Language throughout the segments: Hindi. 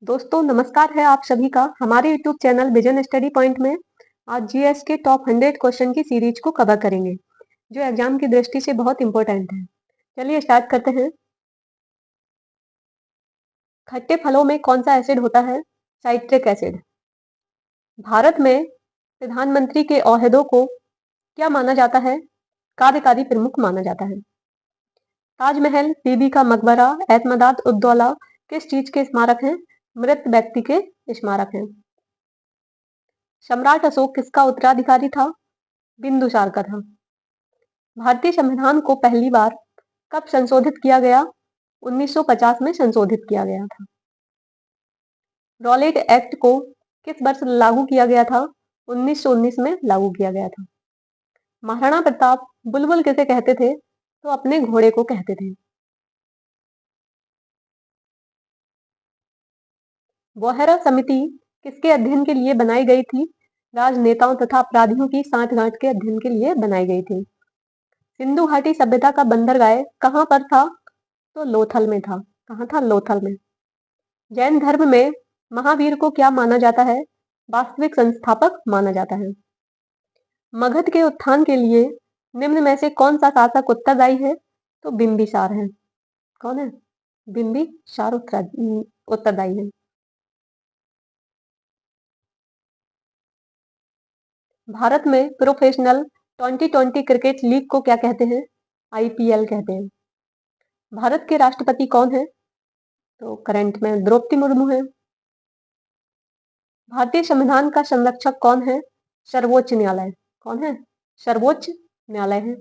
दोस्तों नमस्कार है आप सभी का हमारे YouTube channel vision study point में। आज जीएस के टॉप 100 क्वेश्चन की सीरीज को कवर करेंगे जो एग्जाम की दृष्टि से बहुत इंपॉर्टेंट है। चलिए स्टार्ट करते हैं। खट्टे फलों में कौन सा एसिड होता है? Citric acid. भारत में प्रधानमंत्री के ओहदों को क्या माना जाता है? कार्यकारी प्रमुख माना जाता है। ताजमहल, बीबी का मकबरा, एतमदाद उद्दौला किस चीज के स्मारक हैं? मृत व्यक्ति के स्मारक हैं। सम्राट अशोक किसका उत्तराधिकारी था? बिंदुसार का था। भारतीय संविधान को पहली बार कब संशोधित किया गया? 1950 में संशोधित किया गया था। रॉलेट एक्ट को किस वर्ष लागू किया गया था? 1919 में लागू किया गया था। महाराणा प्रताप बुलबुल किसे कहते थे? तो अपने घोड़े को कहते थे। बोहरा समिति किसके अध्ययन के लिए बनाई गई थी? राजनेताओं तथा अपराधियों की सांठगांठ के अध्ययन के लिए बनाई गई थी। सिंधु घाटी सभ्यता का बंदरगाह कहाँ पर था? तो लोथल में था। कहाँ था? लोथल में। जैन धर्म में महावीर को क्या माना जाता है? वास्तविक संस्थापक माना जाता है। मगध के उत्थान के लिए निम्न में से कौन सा शासक उत्तरदायी है? तो बिंबिसार है। कौन है? बिंबिसार उत्तरदायी है। भारत में प्रोफेशनल 2020 क्रिकेट लीग को क्या कहते हैं? आईपीएल कहते हैं। भारत के राष्ट्रपति कौन है? तो करंट में द्रौपदी मुर्मू है। भारतीय संविधान का संरक्षक कौन है? सर्वोच्च न्यायालय। कौन है? सर्वोच्च न्यायालय है।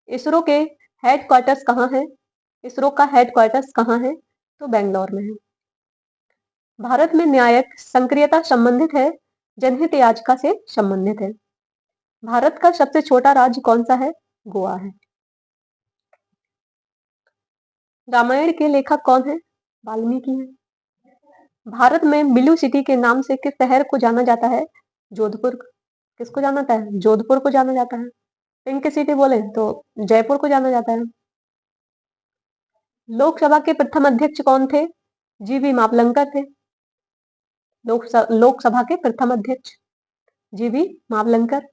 इसरो के हेड क्वार्टर्स कहाँ है? इसरो का हेड क्वार्टर्स कहाँ है? तो बेंगलोर में है। भारत में न्यायिक संक्रियता संबंधित है, जनहित याचिका से संबंधित है। भारत का सबसे छोटा राज्य कौन सा है? गोवा है। रामायण के लेखक कौन है? वाल्मीकि है। भारत में ब्लू सिटी के नाम से किस शहर को जाना जाता है? जोधपुर। किसको जाना जाता है? जोधपुर को जाना जाता है। पिंक सिटी बोले तो जयपुर को जाना जाता है। लोकसभा के प्रथम अध्यक्ष कौन थे? जीवी मावलंकर थे। लोकसभा के प्रथम अध्यक्ष जीवी मावलंकर।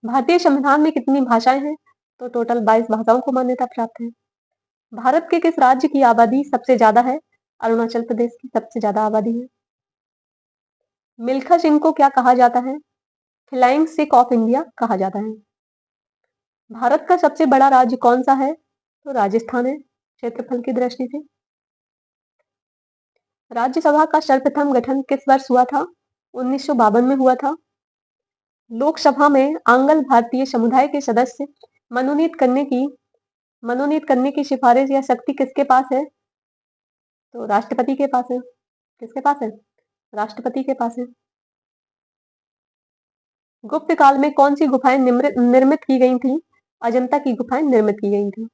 भारतीय संविधान में कितनी भाषाएं हैं? तो टोटल 22 भाषाओं को मान्यता प्राप्त है। भारत के किस राज्य की आबादी सबसे ज्यादा है? अरुणाचल प्रदेश की सबसे ज्यादा आबादी है। मिल्खा सिंह को क्या कहा जाता है? फ्लाइंग सिख ऑफ इंडिया कहा जाता है। भारत का सबसे बड़ा राज्य कौन सा है? तो राजस्थान है, क्षेत्रफल की दृष्टि से। राज्यसभा का सर्वप्रथम गठन किस वर्ष हुआ था? 1952 में हुआ था। लोकसभा में आंग्ल भारतीय समुदाय के सदस्य मनोनीत करने की सिफारिश या शक्ति किसके पास है? तो राष्ट्रपति के पास है। किसके पास है? राष्ट्रपति के पास है। गुप्त काल में कौन सी गुफाएं निर्मित की गई थी? अजंता की गुफाएं निर्मित की गई थी।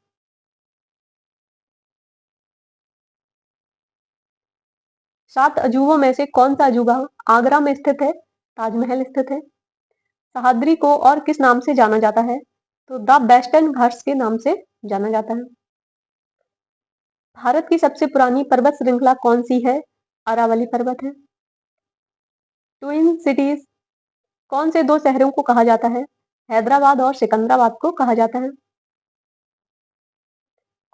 सात अजूबों में से कौन सा अजूबा आगरा में स्थित है? ताजमहल स्थित है। सह्याद्री को और किस नाम से जाना जाता है? तो द वेस्टर्न घाट्स के नाम से जाना जाता है। भारत की सबसे पुरानी पर्वत श्रृंखला कौन सी है? अरावली पर्वत है। ट्विन सिटीज कौन से दो शहरों को कहा जाता है? हैदराबाद और सिकंदराबाद को कहा जाता है।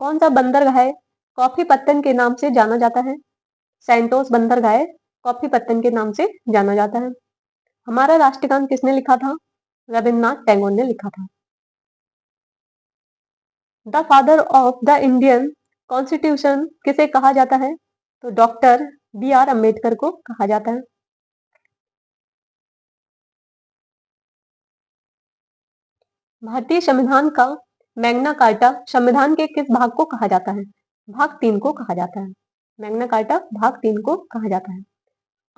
कौन सा बंदरगाह कॉफी पत्तन के नाम से जाना जाता है? सैंटोस बंदरगाह कॉफी पत्तन के नाम से जाना जाता है। हमारा राष्ट्रगान किसने लिखा था? रविन्द्रनाथ टैगोर ने लिखा था। The father of the Indian constitution किसे कहा जाता है? तो डॉक्टर बी आर अम्बेडकर को कहा जाता है। भारतीय संविधान का मैग्ना कार्टा संविधान के किस भाग को कहा जाता है? भाग 3 को कहा जाता है। मैग्ना कार्टा भाग 3 को कहा जाता है।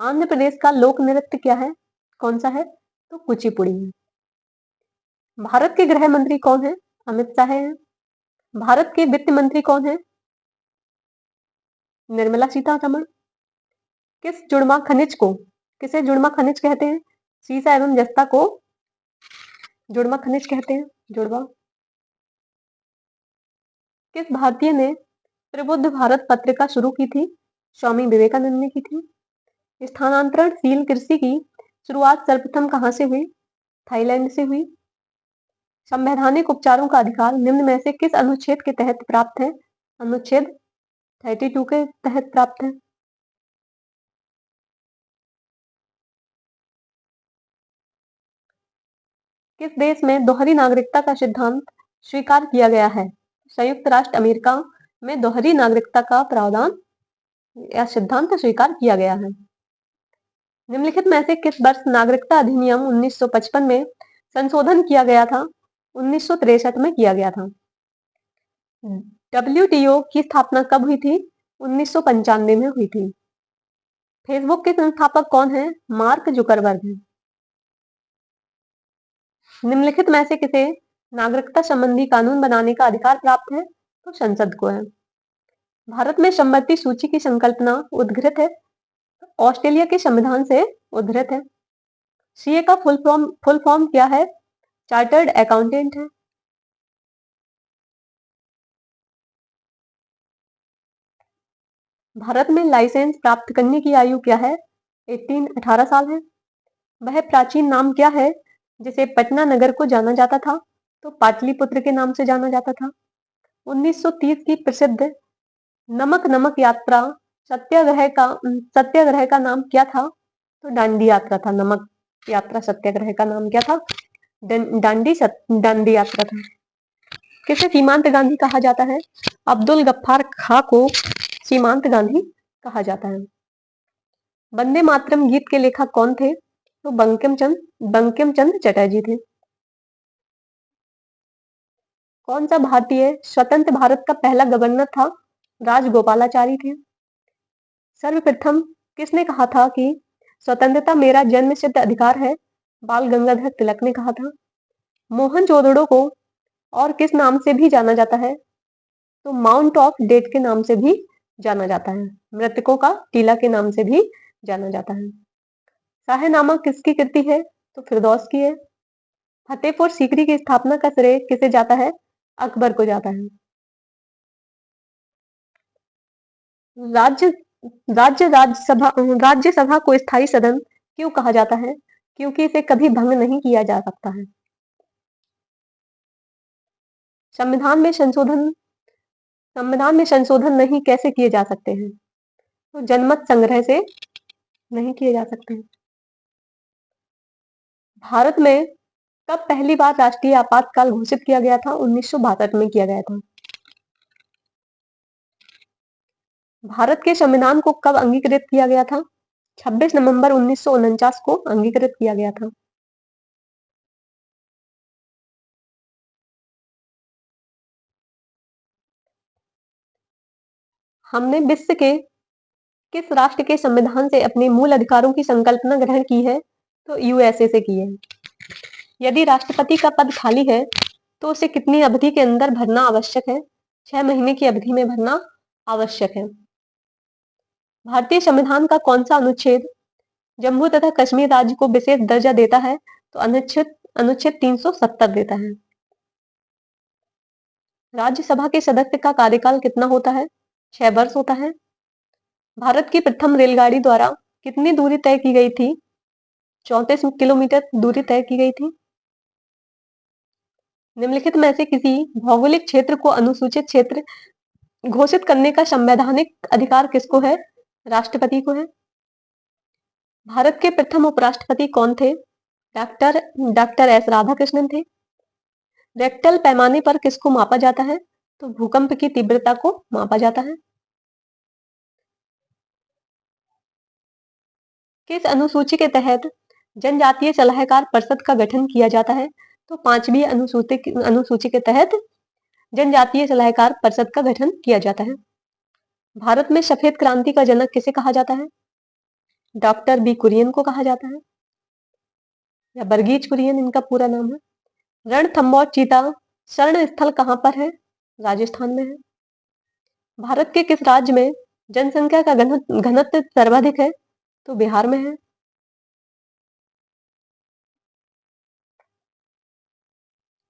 आंध्र प्रदेश का लोक नृत्य क्या है? कौन सा है? तो कुचिपुड़ी है। भारत के गृह मंत्री कौन है? अमित शाह है। भारत के वित्त मंत्री कौन है? निर्मला सीतारमण। किसे जुड़वा खनिज कहते हैं? सीसा एवं जस्ता को जुड़वा खनिज कहते हैं। जुड़वा। किस भारतीय ने प्रबुद्ध भारत पत्रिका शुरू की थी? स्वामी विवेकानंद ने की थी। स्थानांतरणशील कृषि की शुरुआत सर्वप्रथम कहाँ से हुई? थाईलैंड से हुई। संवैधानिक उपचारों का अधिकार निम्न में से किस अनुच्छेद के तहत प्राप्त है? अनुच्छेद 32 के तहत प्राप्त है। किस देश में दोहरी नागरिकता का सिद्धांत स्वीकार किया गया है? संयुक्त राष्ट्र अमेरिका में दोहरी नागरिकता का प्रावधान या सिद्धांत स्वीकार किया गया है। निम्नलिखित में से किस वर्ष नागरिकता अधिनियम 1955 में संशोधन किया गया था? 1963 में किया गया था। WTO की स्थापना कब हुई थी? 1995 में हुई थी। फेसबुक के संस्थापक कौन है? मार्क जुकरबर्ग है। निम्नलिखित में से किसे नागरिकता संबंधी कानून बनाने का अधिकार प्राप्त है? तो संसद को है। भारत में समवर्ती सूची की संकल्पना उद्घृत है? ऑस्ट्रेलिया के संविधान से उद्धृत है। सीए का फुल फॉर्म क्या है? चार्टर्ड अकाउंटेंट है। भारत में लाइसेंस प्राप्त करने की आयु क्या है? 18 साल है। वह प्राचीन नाम क्या है जिसे पटना नगर को जाना जाता था? तो पाटलिपुत्र के नाम से जाना जाता था। 1930 की प्रसिद्ध नमक नमक यात्रा सत्याग्रह का नाम क्या था? तो दांडी यात्रा था। नमक यात्रा सत्याग्रह का नाम क्या था? दांडी यात्रा था। किसे सीमांत गांधी कहा जाता है? अब्दुल गफ्फार खां को सीमांत गांधी कहा जाता है। वंदे मातरम गीत के लेखक कौन थे? तो बंकिम चंद्र चटर्जी थे। कौन सा भारतीय स्वतंत्र भारत का पहला गवर्नर था? राजगोपालाचारी थे। सर्वप्रथम किसने कहा था कि स्वतंत्रता मेरा जन्म सिद्ध अधिकार है? बाल गंगाधर तिलक ने कहा था। मोहनजोदड़ो को और किस नाम से भी जाना जाता है? तो माउंट ऑफ डेथ के नाम से भी जाना जाता है। मृतकों का टीला के नाम से भी जाना जाता है। शाहनामा किसकी कृति है? तो फिरदौस की है। फतेहपुर सीकरी की स्थापना का श्रेय किसे जाता है? अकबर को जाता है। राज्य राज्यसभा को स्थायी सदन क्यों कहा जाता है? क्योंकि इसे कभी भंग नहीं किया जा सकता है। संविधान में संशोधन नहीं कैसे किए जा सकते हैं? तो जनमत संग्रह से नहीं किए जा सकते हैं। भारत में कब पहली बार राष्ट्रीय आपातकाल घोषित किया गया था? 1962 में किया गया था। भारत के संविधान को कब अंगीकृत किया गया था? 26 नवंबर 1949 को अंगीकृत किया गया था। हमने विश्व के किस राष्ट्र के संविधान से अपने मूल अधिकारों की संकल्पना ग्रहण की है? तो यूएसए से की है। यदि राष्ट्रपति का पद खाली है तो उसे कितनी अवधि के अंदर भरना आवश्यक है? 6 महीने की अवधि में भरना आवश्यक है। भारतीय संविधान का कौन सा अनुच्छेद जम्मू तथा कश्मीर राज्य को विशेष दर्जा देता है? तो अनुच्छेद 370 देता है। राज्यसभा के सदस्य का कार्यकाल कितना होता है? 6 वर्ष होता है। भारत की प्रथम रेलगाड़ी द्वारा कितनी दूरी तय की गई थी? 34 किलोमीटर दूरी तय की गई थी। निम्नलिखित में से किसी भौगोलिक क्षेत्र को अनुसूचित क्षेत्र घोषित करने का संवैधानिक अधिकार किसको है? राष्ट्रपति को है। भारत के प्रथम उपराष्ट्रपति कौन थे? डॉक्टर एस राधाकृष्णन थे। रेक्टल पैमाने पर किसको मापा जाता है? तो भूकंप की तीव्रता को मापा जाता है। किस अनुसूची के तहत जनजातीय सलाहकार परिषद का गठन किया जाता है? तो 5वीं अनुसूची के तहत जनजातीय सलाहकार परिषद का गठन किया जाता है। भारत में सफेद क्रांति का जनक किसे कहा जाता है? डॉक्टर बी कुरियन को कहा जाता है, या वर्गीज कुरियन इनका पूरा नाम है। रणथंभौर चीता शरण स्थल कहाँ पर है? राजस्थान में है। भारत के किस राज्य में जनसंख्या का घनत्व सर्वाधिक है? तो बिहार में है।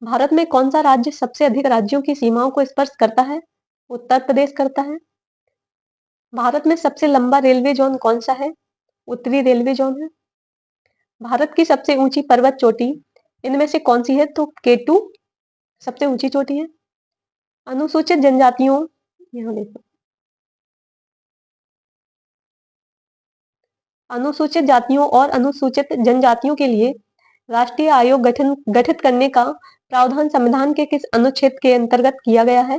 भारत में कौन सा राज्य सबसे अधिक राज्यों की सीमाओं को स्पर्श करता है? उत्तर प्रदेश करता है। भारत में सबसे लंबा रेलवे जोन कौन सा है? उत्तरी रेलवे जोन है। भारत की सबसे ऊंची पर्वत चोटी इनमें से कौन सी है? तो केटू सबसे ऊंची चोटी है। अनुसूचित जनजातियों, यहाँ देखो, अनुसूचित जातियों और अनुसूचित जनजातियों के लिए राष्ट्रीय आयोग गठित करने का प्रावधान संविधान के किस अनुच्छेद के अंतर्गत किया गया है?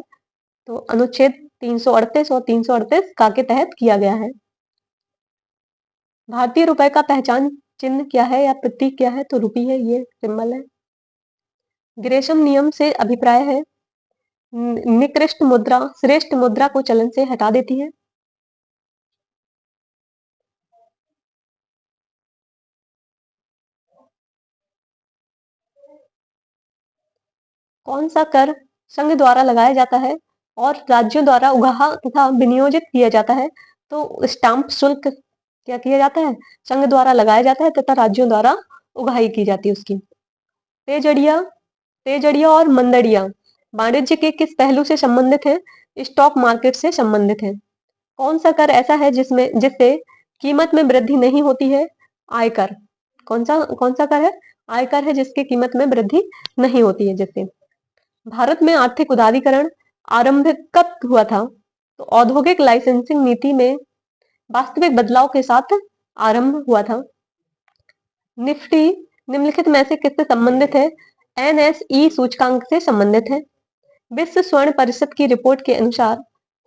तो अनुच्छेद 338 और 338 का के तहत किया गया है। भारतीय रुपए का पहचान चिन्ह क्या है या प्रतीक क्या है? तो रुपी है, ये सिंबल है। ग्रेशम नियम से अभिप्राय है निकृष्ट मुद्रा श्रेष्ठ मुद्रा को चलन से हटा देती है। कौन सा कर संघ द्वारा लगाया जाता है और राज्यों द्वारा उगाहा तथा विनियोजित किया जाता है? तो स्टाम्प शुल्क क्या किया जाता है? संघ द्वारा लगाया जाता है तथा राज्यों द्वारा उगाही की जाती है उसकी। तेजड़िया तेजड़िया और मंदड़िया वाणिज्य के किस पहलू से संबंधित है? स्टॉक मार्केट से संबंधित है। कौन सा कर ऐसा है जिससे कीमत में वृद्धि नहीं होती है? आयकर। कौन सा कर है? आयकर है जिसकी कीमत में वृद्धि नहीं होती है जिससे। भारत में आर्थिक उदारीकरण आरंभ कब हुआ था? तो औद्योगिक लाइसेंसिंग नीति में वास्तविक बदलाव के साथ आरंभ हुआ था। निफ्टी निम्नलिखित में से किससे संबंधित है? एनएसई सूचकांक से संबंधित है। विश्व स्वर्ण परिषद की रिपोर्ट के अनुसार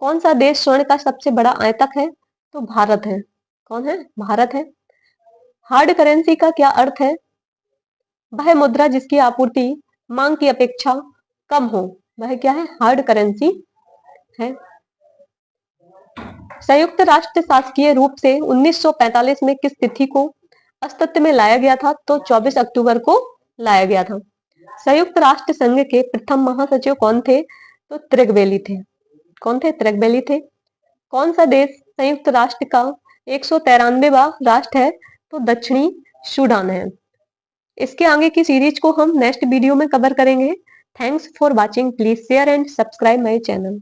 कौन सा देश स्वर्ण का सबसे बड़ा आयातक है? तो भारत है। कौन है? भारत है। हार्ड करेंसी का क्या अर्थ है? वह मुद्रा जिसकी आपूर्ति मांग की अपेक्षा कम हो, वह क्या है? हार्ड करेंसी है। संयुक्त राष्ट्र शासकीय रूप से 1945 में किस तिथि को अस्तित्व में लाया गया था? तो 24 अक्टूबर को लाया गया था। संयुक्त राष्ट्र संघ के प्रथम महासचिव कौन थे? तो त्रिगबेली थे। कौन थे? त्रिगबेली थे। कौन सा देश संयुक्त राष्ट्र का 193वां राष्ट्र है? तो दक्षिणी सूडान है। इसके आगे की सीरीज को हम नेक्स्ट वीडियो में कवर करेंगे। Thanks for watching. Please share and subscribe my channel.